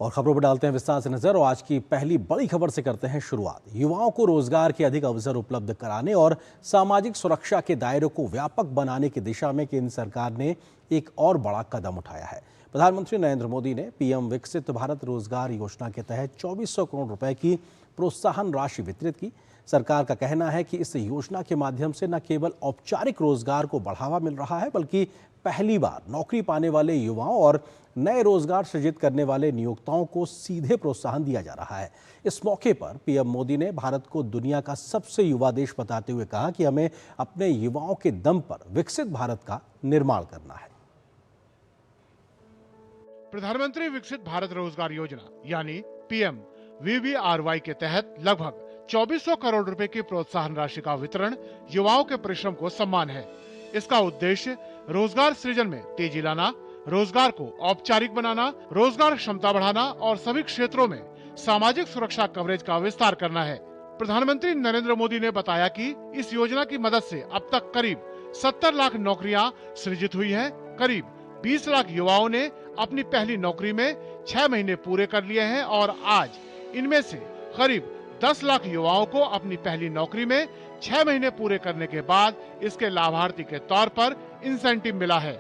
और खबरों पर डालते हैं विस्तार से नजर और आज की पहली बड़ी खबर से करते हैं शुरुआत। युवाओं को रोजगार के अधिक अवसर उपलब्ध कराने और सामाजिक सुरक्षा के दायरे को व्यापक बनाने की दिशा में केंद्र सरकार ने एक और बड़ा कदम उठाया है। प्रधानमंत्री नरेंद्र मोदी ने पीएम विकसित भारत रोजगार योजना के तहत 2400 करोड़ रुपए की प्रोत्साहन राशि वितरित की। सरकार का कहना है कि इस योजना के माध्यम से न केवल औपचारिक रोजगार को बढ़ावा मिल रहा है, बल्कि पहली बार नौकरी पाने वाले युवाओं और नए रोजगार सृजित करने वाले नियोक्ताओं को सीधे प्रोत्साहन दिया जा रहा है। इस मौके पर पीएम मोदी ने भारत को दुनिया का सबसे युवा देश बताते हुए कहा कि हमें अपने युवाओं के दम पर विकसित भारत का निर्माण करना है। प्रधानमंत्री विकसित भारत रोजगार योजना यानी पीएम वीवीआरवाई के तहत लगभग 2400 करोड़ रुपए की प्रोत्साहन राशि का वितरण युवाओं के परिश्रम को सम्मान है। इसका उद्देश्य रोजगार सृजन में तेजी लाना, रोजगार को औपचारिक बनाना, रोजगार क्षमता बढ़ाना और सभी क्षेत्रों में सामाजिक सुरक्षा कवरेज का विस्तार करना है। प्रधानमंत्री नरेंद्र मोदी ने बताया कि इस योजना की मदद से अब तक करीब 70 लाख नौकरियां सृजित हुई हैं। करीब 20 लाख युवाओं ने अपनी पहली नौकरी में 6 महीने पूरे कर लिए हैं और आज इनमें से करीब 10 लाख युवाओं को अपनी पहली नौकरी में 6 महीने पूरे करने के बाद इसके लाभार्थी के तौर पर इंसेंटिव मिला है।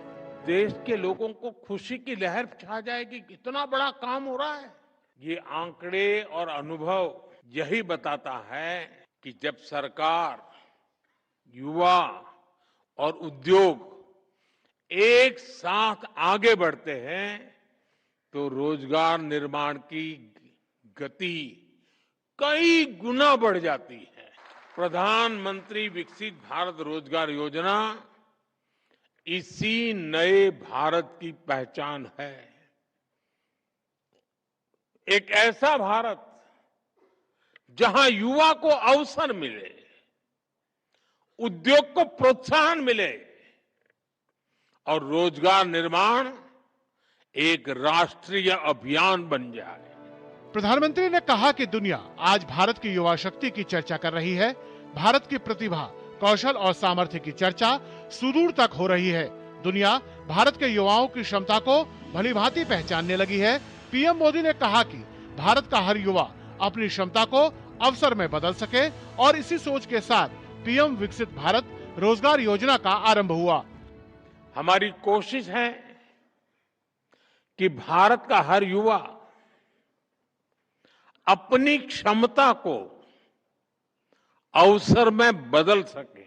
देश के लोगों को खुशी की लहर छा जाएगी, कितना बड़ा काम हो रहा है। ये आंकड़े और अनुभव यही बताता है कि जब सरकार, युवा और उद्योग एक साथ आगे बढ़ते हैं तो रोजगार निर्माण की गति कई गुना बढ़ जाती है। प्रधानमंत्री विकसित भारत रोजगार योजना इसी नए भारत की पहचान है। एक ऐसा भारत जहां युवा को अवसर मिले, उद्योग को प्रोत्साहन मिले और रोजगार निर्माण एक राष्ट्रीय अभियान बन जाए। प्रधानमंत्री ने कहा कि दुनिया आज भारत की युवा शक्ति की चर्चा कर रही है। भारत की प्रतिभा, कौशल और सामर्थ्य की चर्चा सुदूर तक हो रही है। दुनिया भारत के युवाओं की क्षमता को भलीभांति पहचानने लगी है। पीएम मोदी ने कहा कि भारत का हर युवा अपनी क्षमता को अवसर में बदल सके और इसी सोच के साथ पीएम विकसित भारत रोजगार योजना का आरंभ हुआ। हमारी कोशिश है कि भारत का हर युवा अपनी क्षमता को अवसर में बदल सके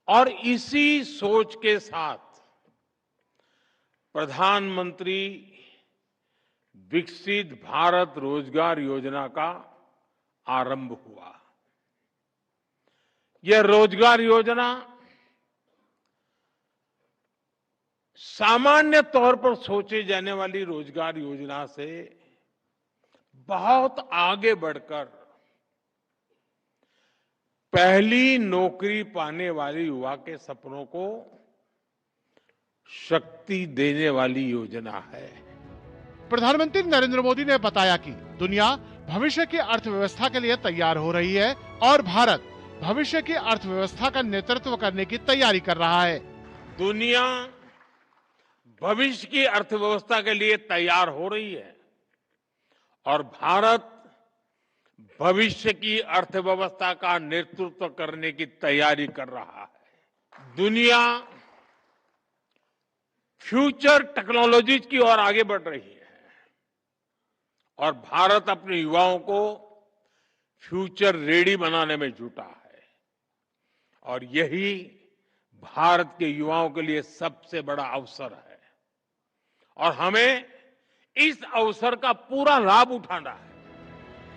और इसी सोच के साथ प्रधानमंत्री विकसित भारत रोजगार योजना का आरंभ हुआ। यह रोजगार योजना सामान्य तौर पर सोचे जाने वाली रोजगार योजना से बहुत आगे बढ़कर पहली नौकरी पाने वाले युवा के सपनों को शक्ति देने वाली योजना है। प्रधानमंत्री नरेंद्र मोदी ने बताया कि दुनिया भविष्य की अर्थव्यवस्था के लिए तैयार हो रही है और भारत भविष्य की अर्थव्यवस्था का नेतृत्व करने की तैयारी कर रहा है। दुनिया भविष्य की अर्थव्यवस्था के लिए तैयार हो रही है और भारत भविष्य की अर्थव्यवस्था का नेतृत्व करने की तैयारी कर रहा है। दुनिया फ्यूचर टेक्नोलॉजीज की ओर आगे बढ़ रही है और भारत अपने युवाओं को फ्यूचर रेडी बनाने में जुटा है और यही भारत के युवाओं के लिए सबसे बड़ा अवसर है और हमें इस अवसर का पूरा लाभ उठाना है।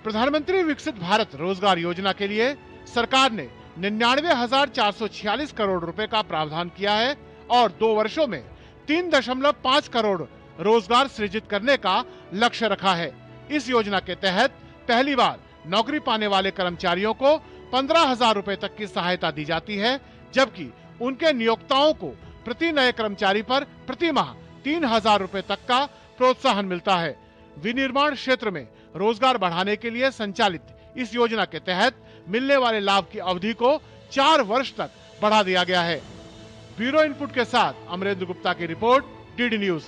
प्रधानमंत्री विकसित भारत रोजगार योजना के लिए सरकार ने 99,446 करोड़ रुपए का प्रावधान किया है और 2 वर्षों में 3.5 करोड़ रोजगार सृजित करने का लक्ष्य रखा है। इस योजना के तहत पहली बार नौकरी पाने वाले कर्मचारियों को 15,000 रुपए तक की सहायता दी जाती है, जबकि उनके नियोक्ताओं को प्रति नए कर्मचारी पर प्रति माह 3,000 रुपए तक का प्रोत्साहन मिलता है। विनिर्माण क्षेत्र में रोजगार बढ़ाने के लिए संचालित इस योजना के तहत मिलने वाले लाभ की अवधि को 4 वर्ष तक बढ़ा दिया गया है। ब्यूरो इनपुट के साथ अमरेंद्र गुप्ता की रिपोर्ट, डीडी न्यूज।